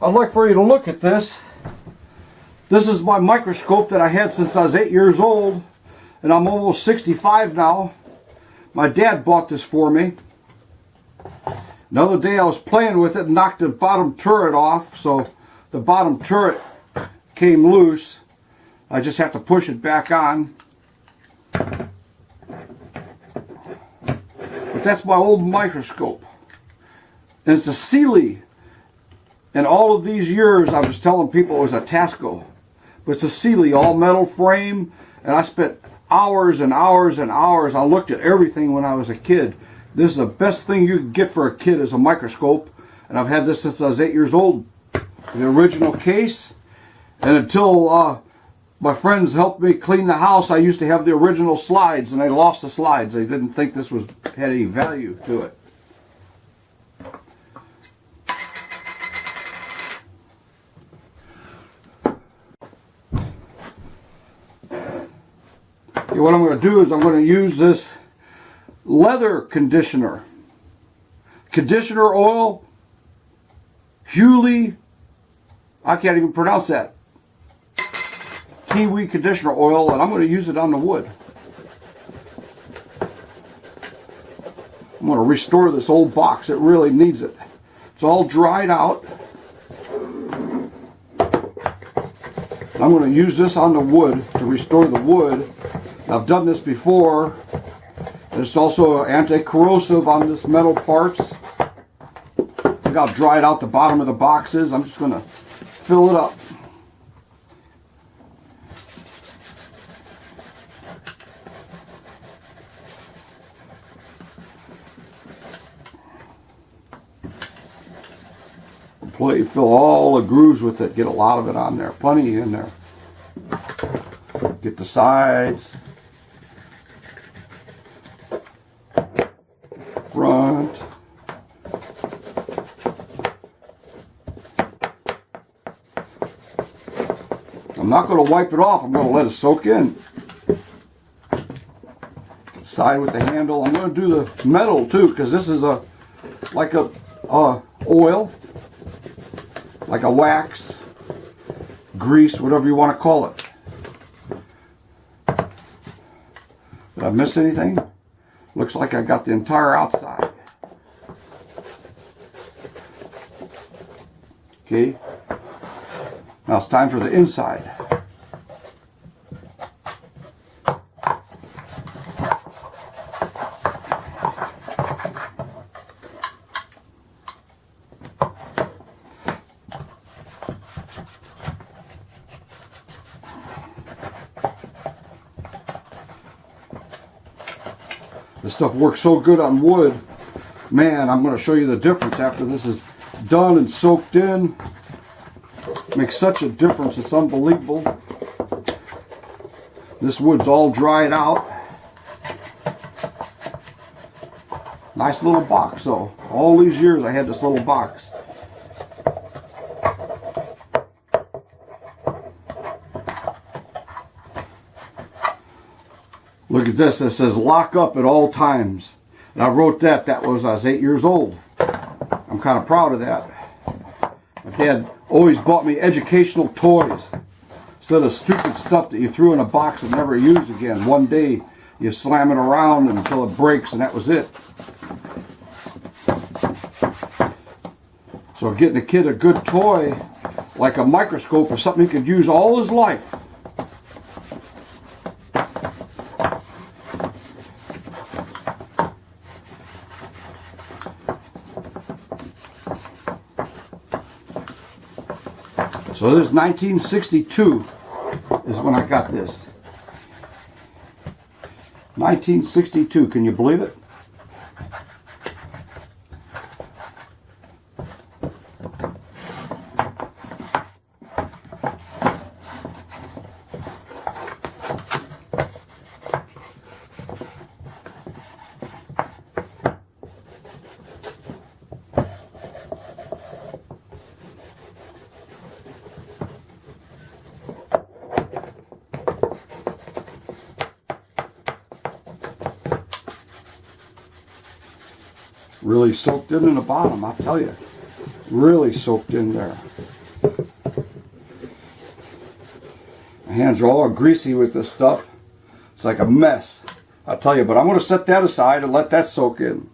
I'd like for you to look at this. This is my microscope that I had since I was 8 years old, and I'm almost 65 now. My dad bought this for me. Another day I was playing with it and knocked the bottom turret off, so the bottom turret came loose. I just have to push it back on. But that's my old microscope. And it's a Sealy. And all of these years I was telling people it was a Tasco. But it's a Sealy, all metal frame. And I spent hours and hours and hours. I looked at everything when I was a kid. This is the best thing you can get for a kid is a microscope. And I've had this since I was 8 years old. The original case. And until my friends helped me clean the house, I used to have the original slides, and I lost the slides. They didn't think this had any value to it. Okay, what I'm going to do is I'm going to use this leather conditioner. Conditioner oil, Hewley, I can't even pronounce that. Kiwi conditioner oil, and I'm going to use it on the wood. I'm going to restore this old box. It really needs it. It's all dried out. I'm going to use this on the wood to restore the wood. I've done this before. And it's also anti-corrosive on this metal parts. Look how dried out the bottom of the box is. I'm just going to fill it up. Fill all the grooves with it. Get a lot of it on there. Plenty in there. Get the sides. Front. I'm not going to wipe it off. I'm going to let it soak in. Side with the handle. I'm going to do the metal too, because this is like a oil. Like a wax, grease, whatever you want to call it. Did I miss anything? Looks like I got the entire outside. Okay. Now it's time for the inside. This stuff works so good on wood. Man, I'm going to show you the difference after this is done and soaked in. Makes such a difference. It's unbelievable. This wood's all dried out. Nice little box though. All these years I had this little box. Look at this. It says lock up at all times. And I wrote that. That was I was 8 years old. I'm kind of proud of that. My dad always bought me educational toys. Instead of stupid stuff that you threw in a box and never used again. One day you slam it around until it breaks and that was it. So getting a kid a good toy like a microscope is something he could use all his life. So this is 1962 is when I got this. 1962, can you believe it? Really soaked in the bottom, I'll tell you. Really soaked in there. hands are all greasy with this stuff. It's like a mess, I'll tell you. But I'm going to set that aside and let that soak in.